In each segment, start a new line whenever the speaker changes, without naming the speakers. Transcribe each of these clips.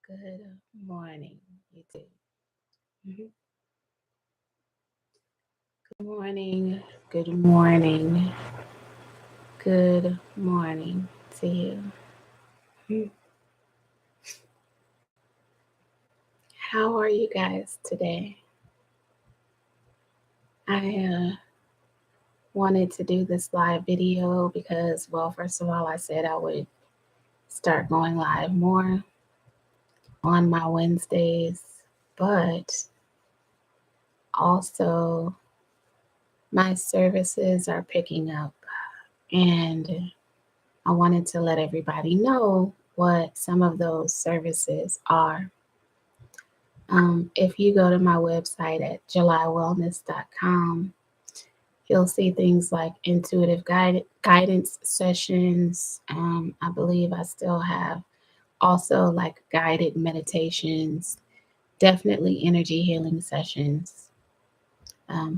Good morning, YouTube. Mhm. Good morning, good morning, good morning to you. Mhm. How are you guys today? I wanted to do this live video because, well, first of all, I said I would start going live more on my Wednesdays, but also my services are picking up, and I wanted to let everybody know what some of those services are. If you go to my website at julywellness.com, you'll see things like intuitive guidance sessions. I believe I still have also like guided meditations, definitely energy healing sessions,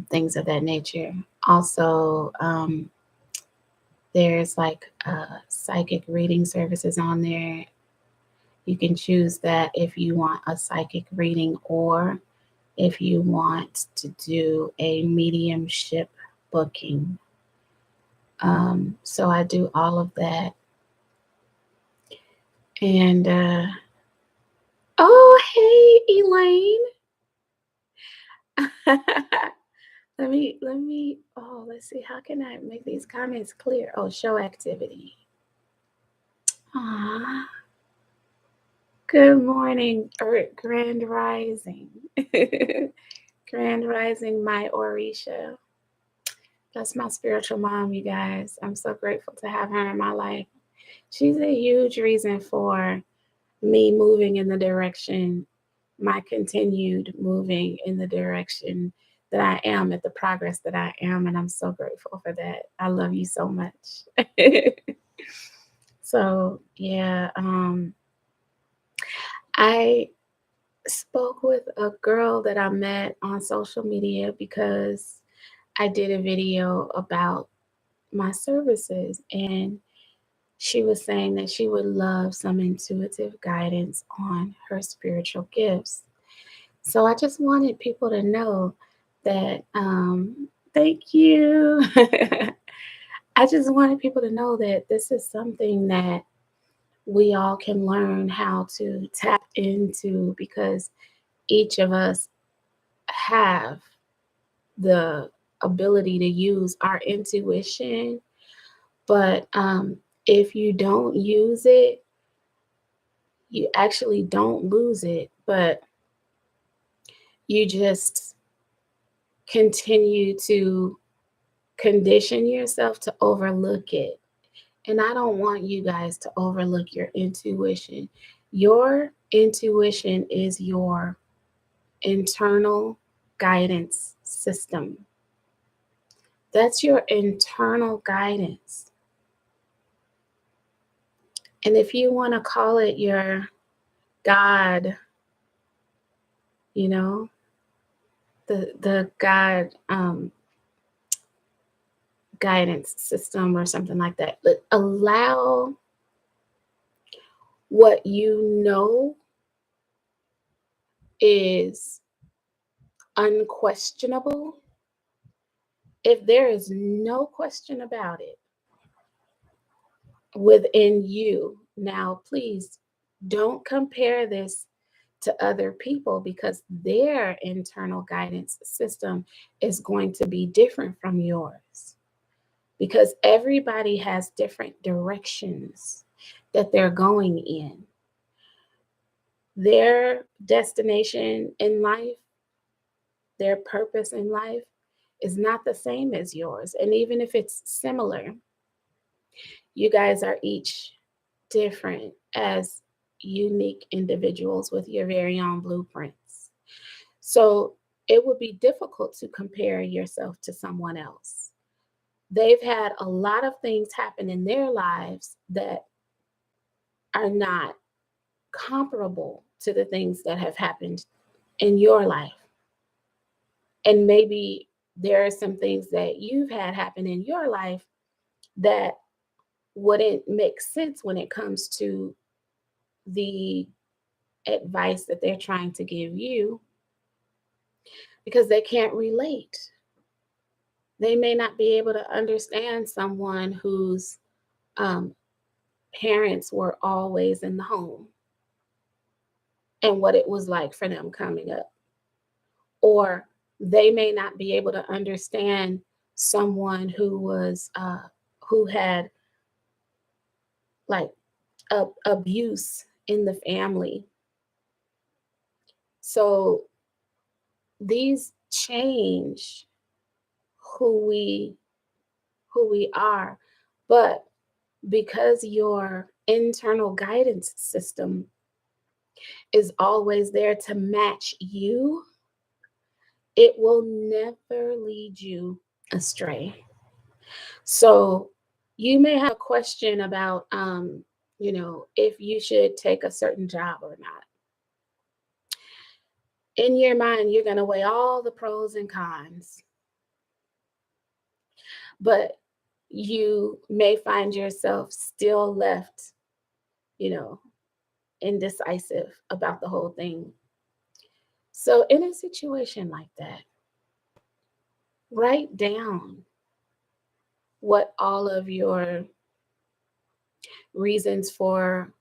things of that nature. Also, there's like psychic reading services on there. You can choose that if you want a psychic reading or if you want to do a mediumship booking. So I do all of that. And oh, hey, Elaine. Let's see, how can I make these comments clear? Oh, show activity. Ah, good morning, or grand rising. Grand rising, my Orisha. That's my spiritual mom, you guys. I'm so grateful to have her in my life. She's a huge reason for me moving in the direction, my continued moving in the direction that I am, at the progress that I am. And I'm so grateful for that. I love you so much. So, yeah, I spoke with a girl that I met on social media because I did a video about my services, and she was saying that she would love some intuitive guidance on her spiritual gifts. So I just wanted people to know that, thank you. I just wanted people to know that this is something that we all can learn how to tap into, because each of us have the ability to use our intuition. But if you don't use it, you actually don't lose it, but you just continue to condition yourself to overlook it. And I don't want you guys to overlook your intuition. Your intuition is your internal guidance system. That's your internal guidance. And if you want to call it your God, you know, the God guidance system or something like that, but allow what you know is unquestionable. If there is no question about it within you, now please don't compare this to other people, because their internal guidance system is going to be different from yours, because everybody has different directions that they're going in. Their destination in life, their purpose in life is not the same as yours. And even if it's similar, you guys are each different as unique individuals with your very own blueprints. So it would be difficult to compare yourself to someone else. They've had a lot of things happen in their lives that are not comparable to the things that have happened in your life. And maybe there are some things that you've had happen in your life that wouldn't make sense when it comes to the advice that they're trying to give you because they can't relate. They may not be able to understand someone whose um, parents were always in the home and what it was like for them coming up. Or they may not be able to understand someone who had like abuse in the family. So these change who we who we are, but because your internal guidance system is always there to match you, it will never lead you astray. So you may have a question about, if you should take a certain job or not. In your mind, you're going to weigh all the pros and cons, but you may find yourself still left, you know, indecisive about the whole thing. So, in a situation like that, write down what all of your reasons for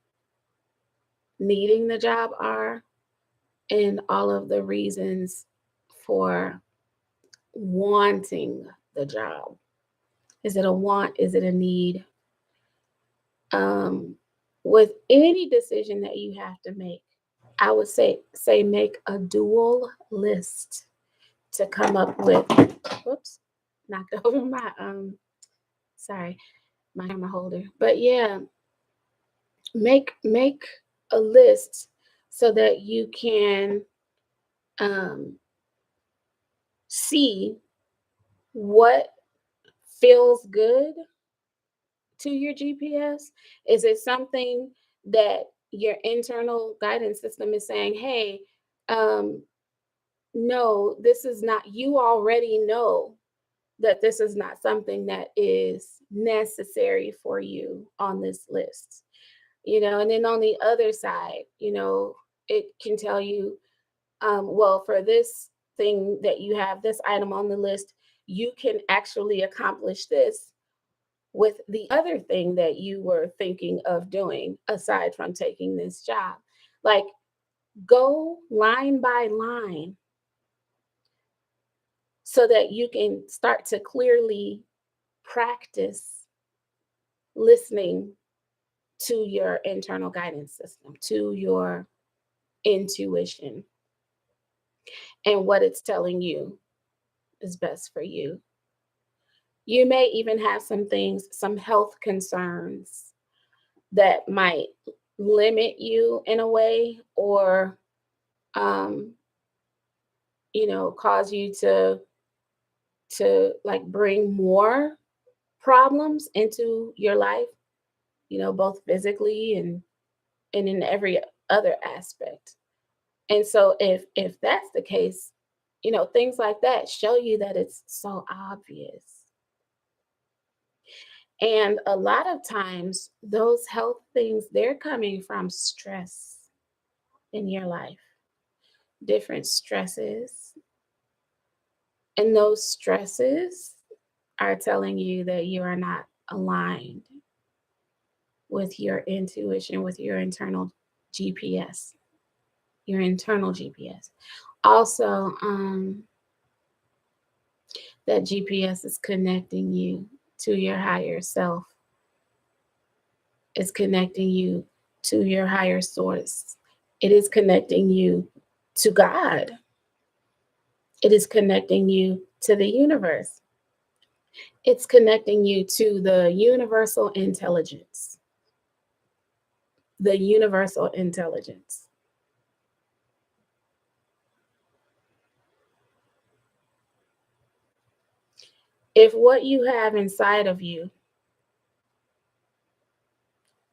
needing the job are and all of the reasons for wanting the job. Is it a want? Is it a need? Um, with any decision that you have to make, I would say make a dual list to come up with. Whoops, knocked over my sorry, my camera holder. But yeah, make a list so that you can um, see what feels good to your GPS. Is it something that your internal guidance system is saying, hey, um, no, this is not, you already know that this is not something that is necessary for you on this list, and then on the other side, it can tell you, well, for this thing that you have, this item on the list, you can actually accomplish this with the other thing that you were thinking of doing aside from taking this job. Like, go line by line so that you can start to clearly practice listening to your internal guidance system, to your intuition, and what it's telling you is best for you. You may even have some things, some health concerns that might limit you in a way, or um, cause you to like bring more problems into your life, both physically and in every other aspect. And so if that's the case, things like that show you that it's so obvious. And a lot of times those health things, they're coming from stress in your life, different stresses. And those stresses are telling you that you are not aligned with your intuition, with your internal GPS, your internal GPS. Also, that GPS is connecting you to your higher self. It's connecting you to your higher source. It is connecting you to God. It is connecting you to the universe. It's connecting you to the universal intelligence. The universal intelligence. If what you have inside of you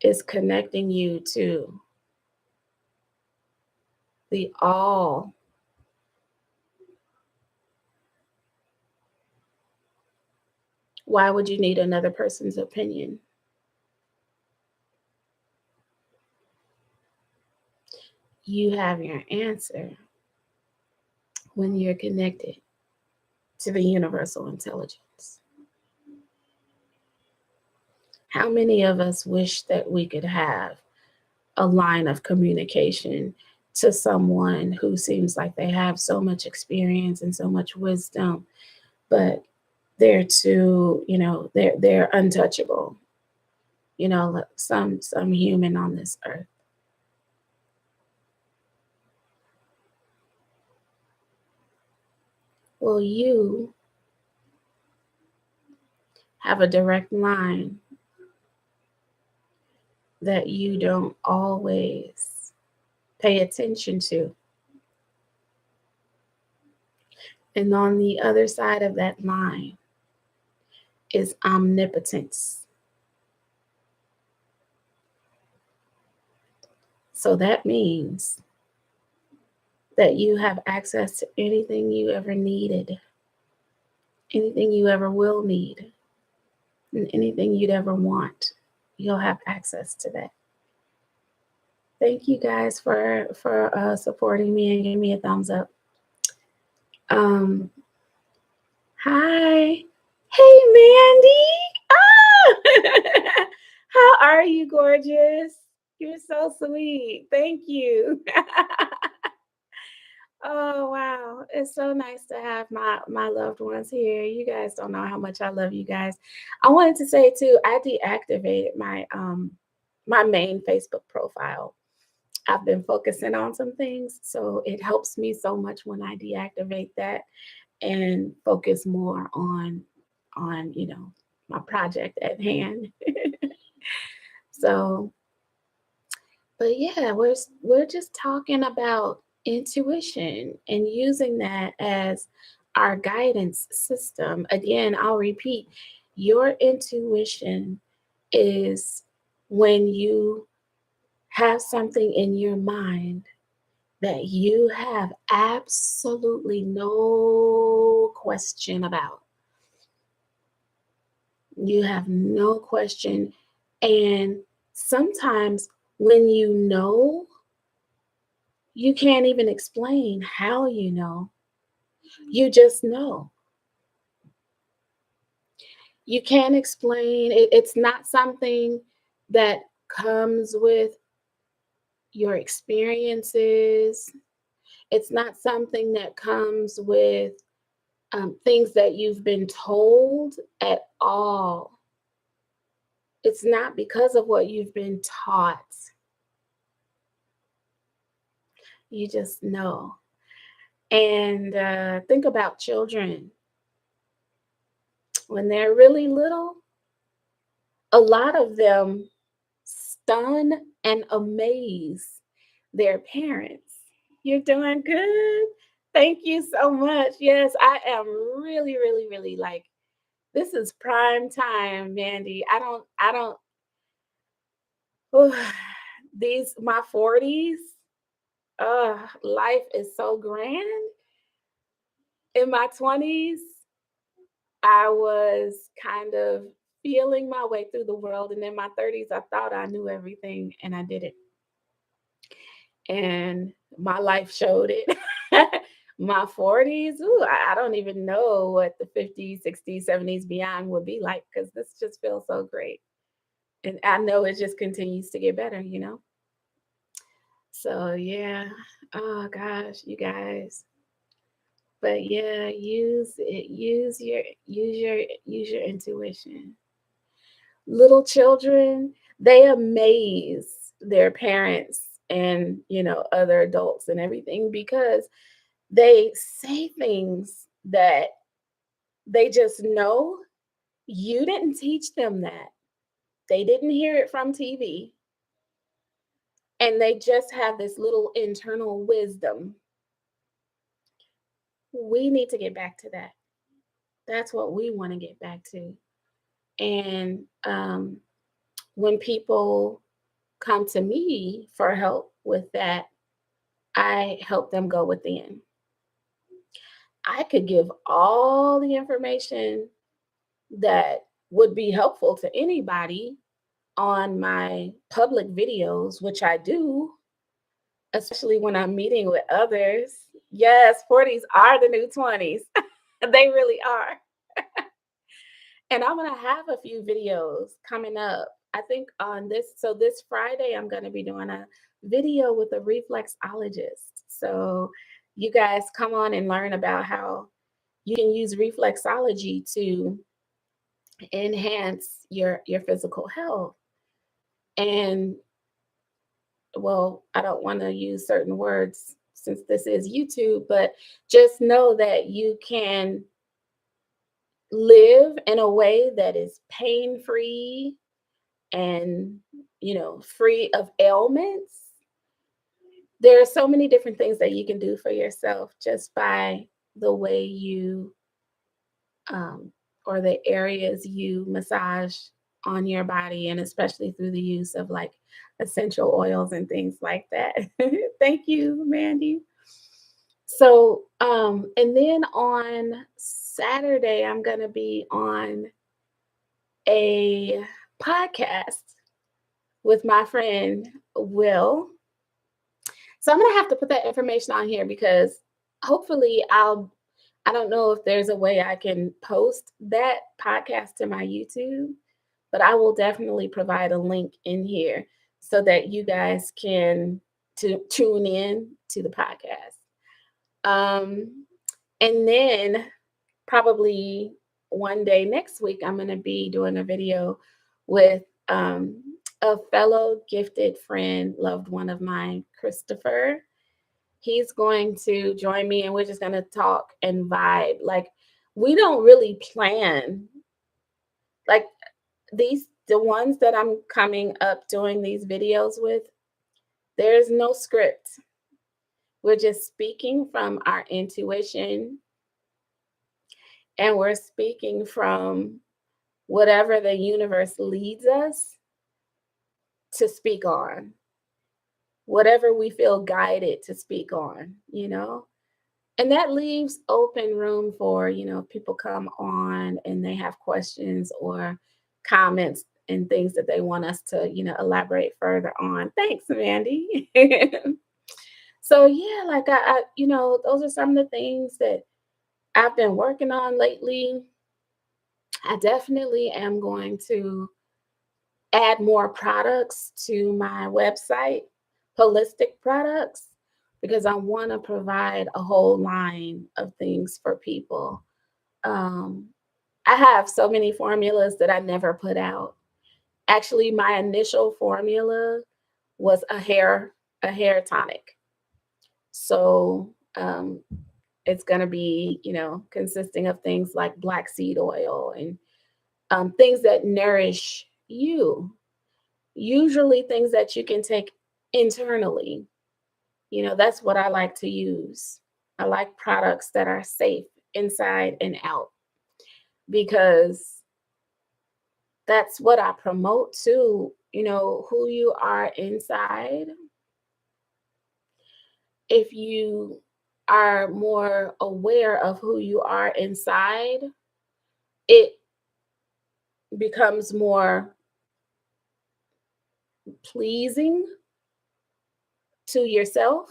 is connecting you to the all, why would you need another person's opinion? you have your answer when you're connected to the universal intelligence. How many of us wish that we could have a line of communication to someone who seems like they have so much experience and so much wisdom, but they're too, they're untouchable, some human on this earth. Well, you have a direct line that you don't always pay attention to. And on the other side of that line is omnipotence. So that means that you have access to anything you ever needed, anything you ever will need, and anything you'd ever want. You'll have access to that. Thank you guys for supporting me and giving me a thumbs up. Um, Hi. Hey, Mandy. Ah! How are you, gorgeous? You're so sweet. Thank you. Oh, wow. It's so nice to have my loved ones here. You guys don't know how much I love you guys. I wanted to say too, I deactivated my main Facebook profile. I've been focusing on some things, so it helps me so much when I deactivate that and focus more on my project at hand. So, but yeah, we're just talking about intuition and using that as our guidance system. Again, I'll repeat, your intuition is when you have something in your mind that you have absolutely no question about. You have no question. And sometimes when you know, you can't even explain how you know. You just know. You can't explain it. It's not something that comes with your experiences. It's not something that comes with things that you've been told at all. It's not because of what you've been taught. You just know. And think about children. When they're really little, a lot of them stun and amaze their parents. You're doing good. Thank you so much. Yes, I am really, really, really like this is prime time, Mandy. Oh, these my 40s. Life is so grand. In my 20s, I was kind of feeling my way through the world. And in my 30s, I thought I knew everything and I didn't. And my life showed it. My 40s, ooh, I don't even know what the 50s, 60s, 70s beyond would be like because this just feels so great. And I know it just continues to get better. So yeah. Oh gosh, you guys. But yeah, use it. Use your intuition. Little children, they amaze their parents and other adults and everything because they say things that they just know. You didn't teach them that. They didn't hear it from TV. And they just have this little internal wisdom. We need to get back to that. That's what we want to get back to. And when people come to me for help with that, I help them go within. I could give all the information that would be helpful to anybody on my public videos, which I do. especially when I'm meeting with others. Yes, 40s are the new 20s. They really are. And I'm gonna have a few videos coming up. I think on this Friday, I'm gonna be doing a video with a reflexologist. So you guys come on and learn about how you can use reflexology to enhance your physical health. And well, I don't want to use certain words since this is YouTube, but just know that you can live in a way that is pain free and, free of ailments. There are so many different things that you can do for yourself just by the way you um, or the areas you massage on your body, and especially through the use of like essential oils and things like that. Thank you, Mandy. So, and then on Saturday, I'm going to be on a podcast with my friend Will. So I'm going to have to put that information on here because hopefully I don't know if there's a way I can post that podcast to my YouTube, but I will definitely provide a link in here so that you guys can tune in to the podcast. And then probably one day next week, I'm going to be doing a video with a fellow gifted friend, loved one of mine, Christopher. He's going to join me and we're just going to talk and vibe. Like, we don't really plan. Like, the ones that I'm coming up doing these videos with, there's no script. We're just speaking from our intuition and we're speaking from whatever the universe leads us to speak on, whatever we feel guided to speak on. And that leaves open room for, people come on and they have questions or comments and things that they want us to, elaborate further on. Thanks, Mandy. So yeah, like those are some of the things that I've been working on lately. I definitely am going to add more products to my website, holistic products, because I want to provide a whole line of things for people. Um, I have so many formulas that I never put out. Actually, my initial formula was a hair tonic. So it's going to be, consisting of things like black seed oil and things that nourish you. Usually things that you can take internally. That's what I like to use. I like products that are safe inside and out because that's what I promote too. Who you are inside. If you are more aware of who you are inside, it becomes more pleasing to yourself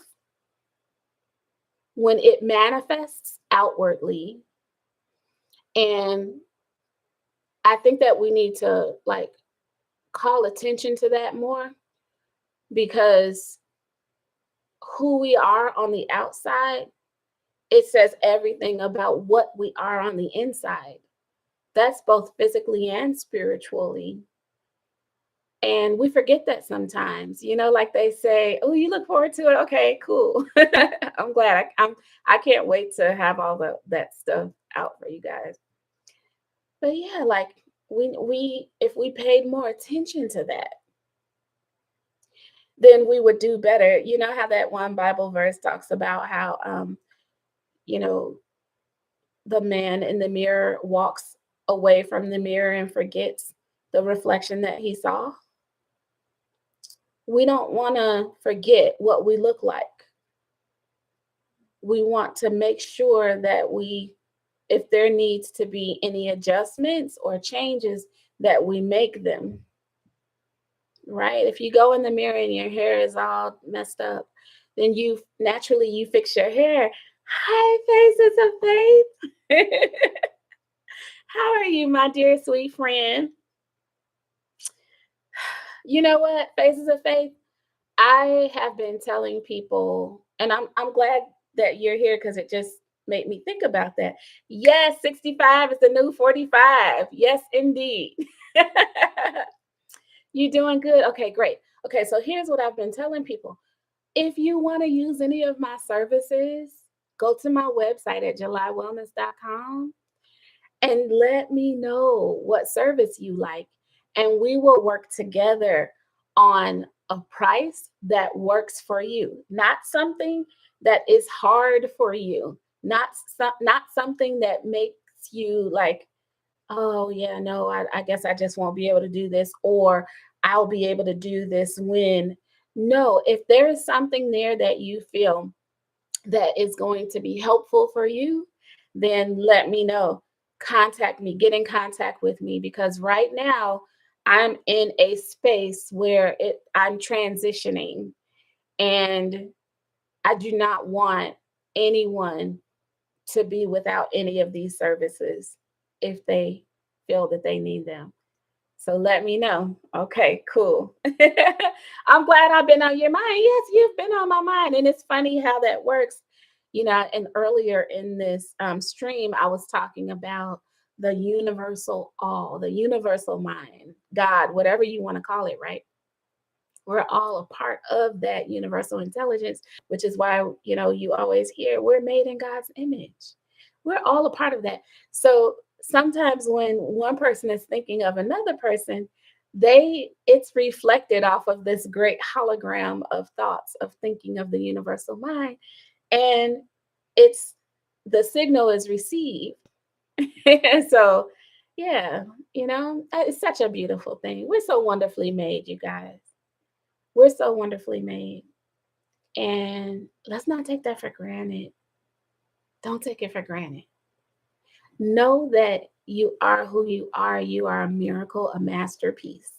when it manifests outwardly. And I think that we need to like call attention to that more because who we are on the outside, it says everything about what we are on the inside. That's both physically and spiritually. And we forget that sometimes, like they say, oh, you look forward to it. Okay, cool. I'm glad. I can't wait to have all that stuff out for you guys. But yeah, like we if we paid more attention to that, then we would do better. You know how that one Bible verse talks about how you know, the man in the mirror walks away from the mirror and forgets the reflection that he saw. We don't want to forget what we look like. We want to make sure that if there needs to be any adjustments or changes, that we make them. Right? If you go in the mirror and your hair is all messed up, Then you naturally you fix your hair. Hi, Faces of Faith. How are you, my dear sweet friend? You know what, Faces of Faith? I have been telling people, and I'm glad that you're here because it just made me think about that. Yes, 65 is the new 45. Yes, indeed. You doing good? Okay, great. Okay, so here's what I've been telling people. If you want to use any of my services, go to my website at julywellness.com and let me know what service you like. And we will work together on a price that works for you, not something that is hard for you, not something that makes you like, oh yeah, no, I guess I just won't be able to do this, or I'll be able to do this when. No, if there is something there that you feel that is going to be helpful for you, then let me know. Contact me, get in contact with me, because right now I'm in a space where I'm transitioning, and I do not want anyone to be without any of these services if they feel that they need them. So let me know. Okay, cool. I'm glad I've been on your mind. Yes, you've been on my mind. And it's funny how that works. And earlier in this stream, I was talking about the universal all, the universal mind, God, whatever you want to call it, right? We're all a part of that universal intelligence, which is why, you always hear we're made in God's image. We're all a part of that. So sometimes when one person is thinking of another person, it's reflected off of this great hologram of thoughts of thinking of the universal mind. And it's the signal is received. So yeah, it's such a beautiful thing. We're so wonderfully made, you guys. We're so wonderfully made. And let's not take that for granted. Don't take it for granted. Know that you are who you are. You are a miracle, a masterpiece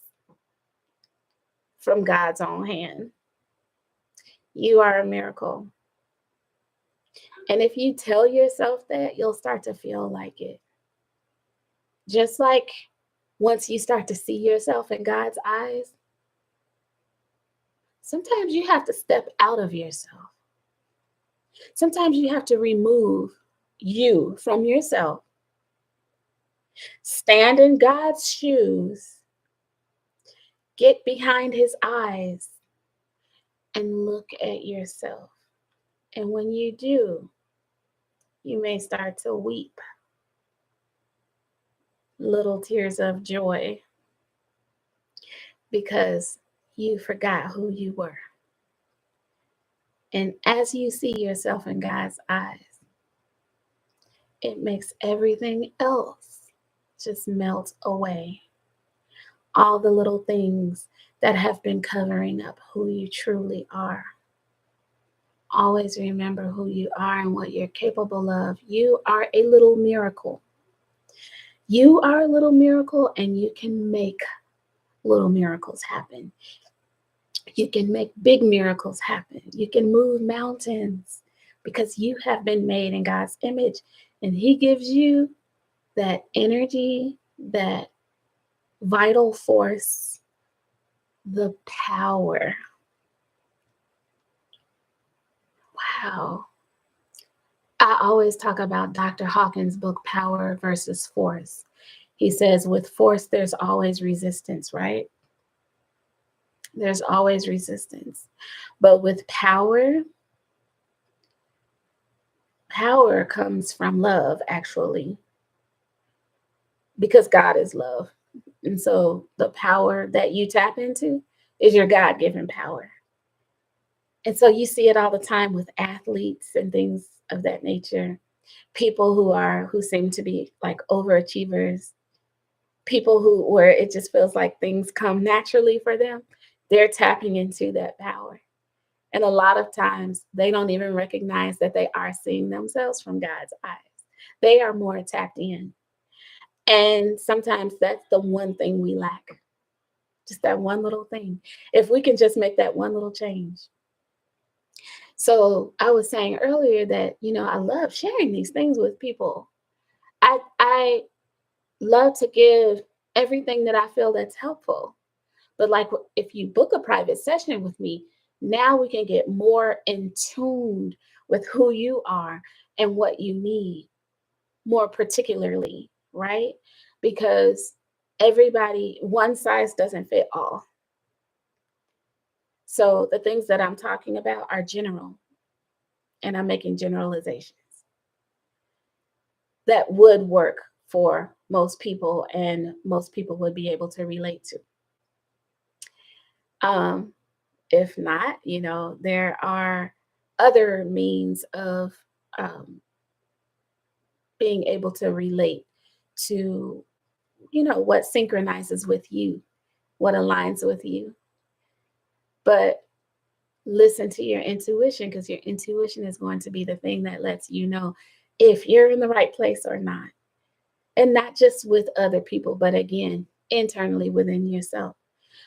from God's own hand. You are a miracle. And if you tell yourself that, you'll start to feel like it. Just like once you start to see yourself in God's eyes, sometimes you have to step out of yourself. Sometimes you have to remove you from yourself. Stand in God's shoes, get behind his eyes, and look at yourself. And when you do, you may start to weep little tears of joy because you forgot who you were. And as you see yourself in God's eyes, it makes everything else just melt away. All the little things that have been covering up who you truly are. Always remember who you are and what you're capable of. You are a little miracle. You are a little miracle, and you can make little miracles happen. You can make big miracles happen. You can move mountains because you have been made in God's image, and he gives you that energy, that vital force, the power. Wow. I always talk about Dr. Hawkins' book, Power versus Force. He says, with force, there's always resistance, right? There's always resistance. But with power, power comes from love, actually, because God is love. And so the power that you tap into is your God given power. And so you see it all the time with athletes and things of that nature. People who seem to be like overachievers, people where it just feels like things come naturally for them, they're tapping into that power. And a lot of times they don't even recognize that they are seeing themselves from God's eyes. They are more tapped in. And sometimes that's the one thing we lack. Just that one little thing. If we can just make that one little change. So I was saying earlier that, I love sharing these things with people. I love to give everything that I feel that's helpful. But like if you book a private session with me, now we can get more in tuned with who you are and what you need more particularly, right? Because everybody, one size doesn't fit all. So the things that I'm talking about are general, and I'm making generalizations that would work for most people and most people would be able to relate to. Um, if not, there are other means of um, being able to relate to, what synchronizes with you, what aligns with you. But listen to your intuition because your intuition is going to be the thing that lets you know if you're in the right place or not. And not just with other people, but again, internally within yourself.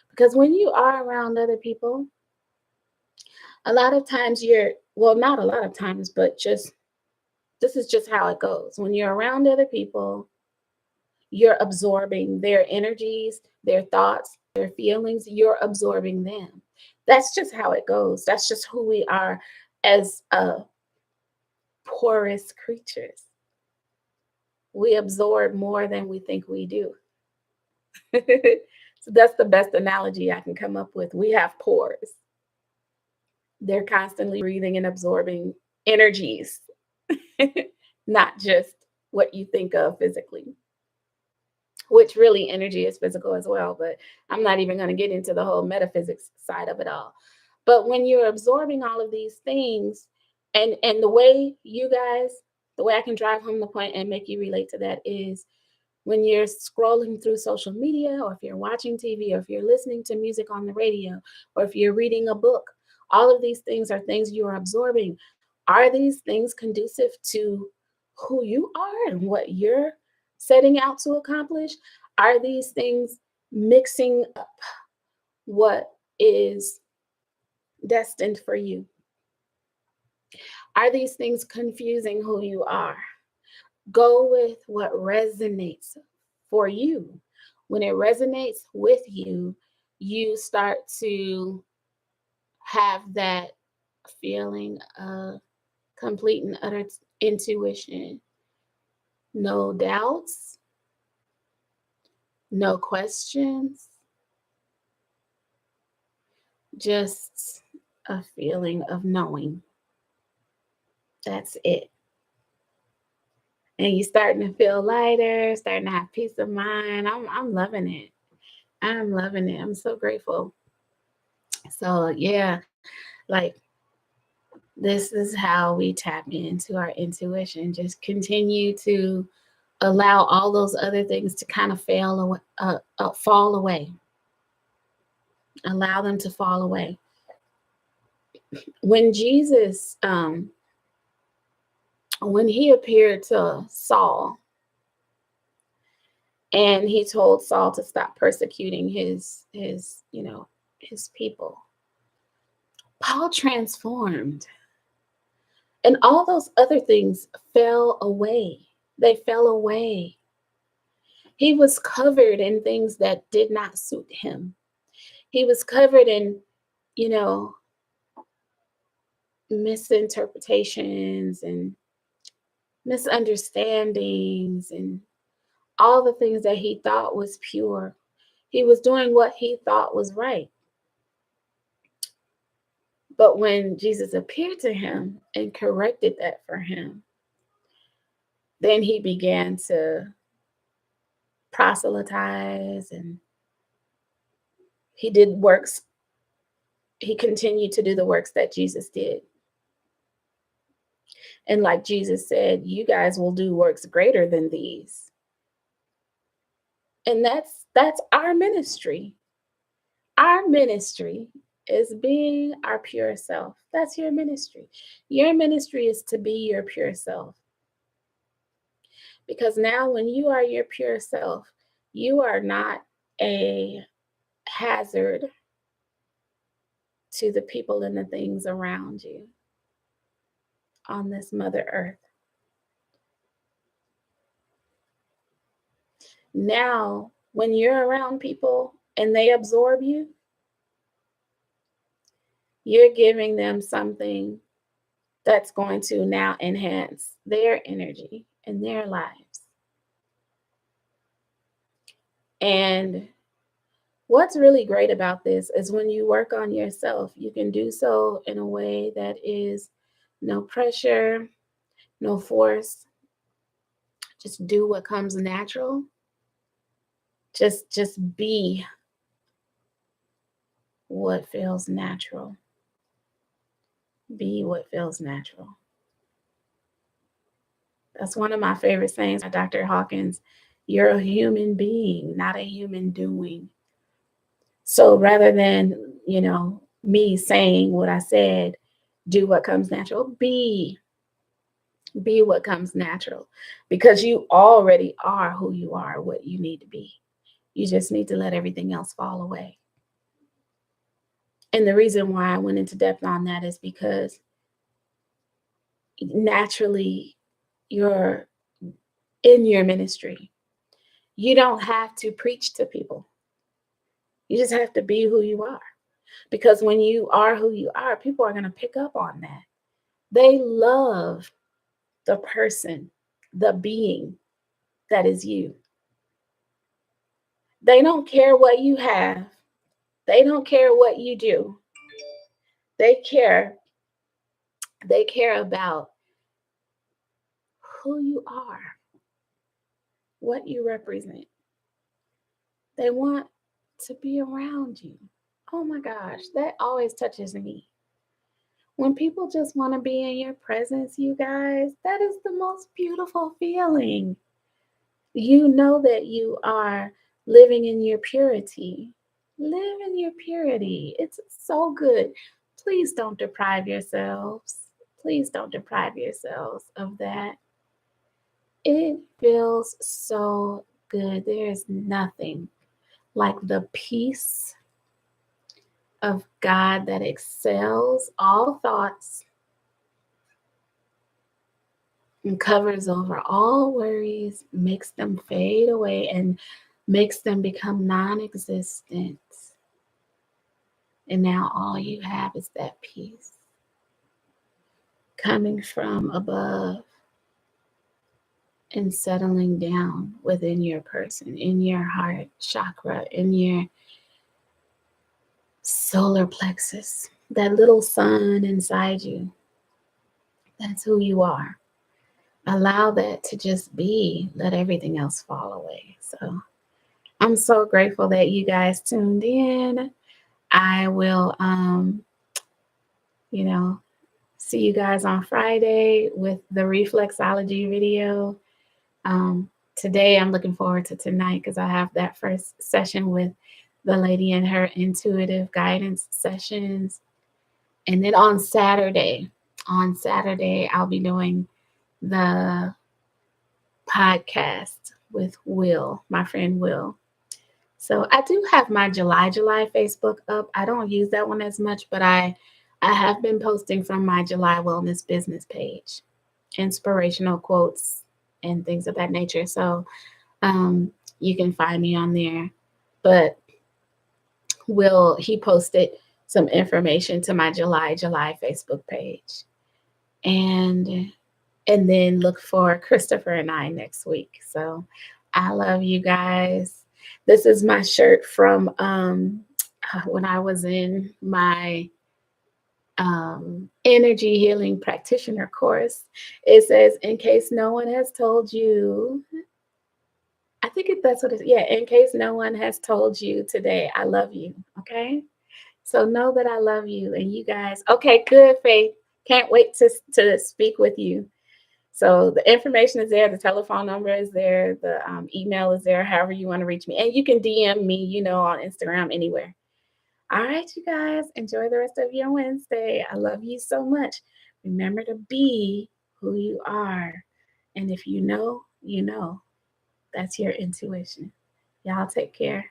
Because when you are around other people, a lot of times well, not a lot of times, but just this is just how it goes. When you're around other people, you're absorbing their energies, their thoughts, their feelings, you're absorbing them. That's just how it goes. That's just who we are as porous creatures. We absorb more than we think we do. So that's the best analogy I can come up with. We have pores. They're constantly breathing and absorbing energies, not just what you think of physically, which really energy is physical as well. But I'm not even going to get into the whole metaphysics side of it all. But when you're absorbing all of these things, and the way I can drive home the point and make you relate to that is when you're scrolling through social media, or if you're watching TV, or if you're listening to music on the radio, or if you're reading a book, all of these things are things you are absorbing. Are these things conducive to who you are and what you're setting out to accomplish? Are these things mixing up what is destined for you? Are these things confusing who you are? Go with what resonates for you. When it resonates with you, you start to have that feeling of complete and utter intuition. No doubts, no questions, just a feeling of knowing. That's it. And you're starting to feel lighter, starting to have peace of mind. I'm loving it. I'm loving it. I'm so grateful. So yeah, like this is how we tap into our intuition. Just continue to allow all those other things to kind of fall away. Allow them to fall away. When Jesus, when he appeared to Saul, and he told Saul to stop persecuting his people, Paul transformed, and all those other things fell away. They fell away. He was covered in things that did not suit him. He was covered in, you know, misinterpretations and misunderstandings and all the things that he thought was pure. He was doing what he thought was right. But when Jesus appeared to him and corrected that for him, then he began to proselytize, and he did works. He continued to do the works that Jesus did. And like Jesus said, you guys will do works greater than these. And that's our ministry. Our ministry is being our pure self. That's your ministry. Your ministry is to be your pure self. Because now when you are your pure self, you are not a hazard to the people and the things around you. on this Mother Earth. Now, when you're around people and they absorb you, you're giving them something that's going to now enhance their energy and their lives. And what's really great about this is when you work on yourself, you can do so in a way that is no pressure, no force. Just do what comes natural. Just be what feels natural. Be what feels natural. That's one of my favorite sayings by Dr. Hawkins. You're a human being, not a human doing. So rather than, me saying what I said, do what comes natural, be what comes natural, because you already are who you are, what you need to be. You just need to let everything else fall away. And the reason why I went into depth on that is because naturally you're in your ministry. You don't have to preach to people. You just have to be who you are. Because when you are who you are, people are going to pick up on that. They love the person, the being that is you. They don't care what you have. They don't care what you do. They care. They care about who you are, what you represent. They want to be around you. Oh my gosh, that always touches me. When people just want to be in your presence, you guys, that is the most beautiful feeling. You know that you are living in your purity. Live in your purity. It's so good. Please don't deprive yourselves. Please don't deprive yourselves of that. It feels so good. There is nothing like the peace of God that excels all thoughts and covers over all worries, makes them fade away, and makes them become non existent. And now all you have is that peace coming from above and settling down within your person, in your heart chakra, in your solar plexus, that little sun inside you. That's who you are. Allow that to just be. Let everything else fall away. So I'm so grateful that you guys tuned in. I will, see you guys on Friday with the reflexology video. Today, I'm looking forward to tonight because I have that first session with the lady in her intuitive guidance sessions. And then on Saturday, I'll be doing the podcast with Will, my friend Will. So I do have my July Facebook up. I don't use that one as much, but I have been posting from my July Wellness business page, inspirational quotes and things of that nature. So you can find me on there. But he posted some information to my July Facebook page. And then look for Christopher and I next week. So I love you guys. This is my shirt from when I was in my energy healing practitioner course. It says, in case no one has told you, I think that's what it is. Yeah, in case no one has told you today, I love you. Okay. So know that I love you, and you guys. Okay, good, Faith. Can't wait to speak with you. So the information is there. The telephone number is there. The email is there, however you want to reach me. And you can DM me, on Instagram, anywhere. All right, you guys, enjoy the rest of your Wednesday. I love you so much. Remember to be who you are. And if you know, you know. That's your intuition. Y'all take care.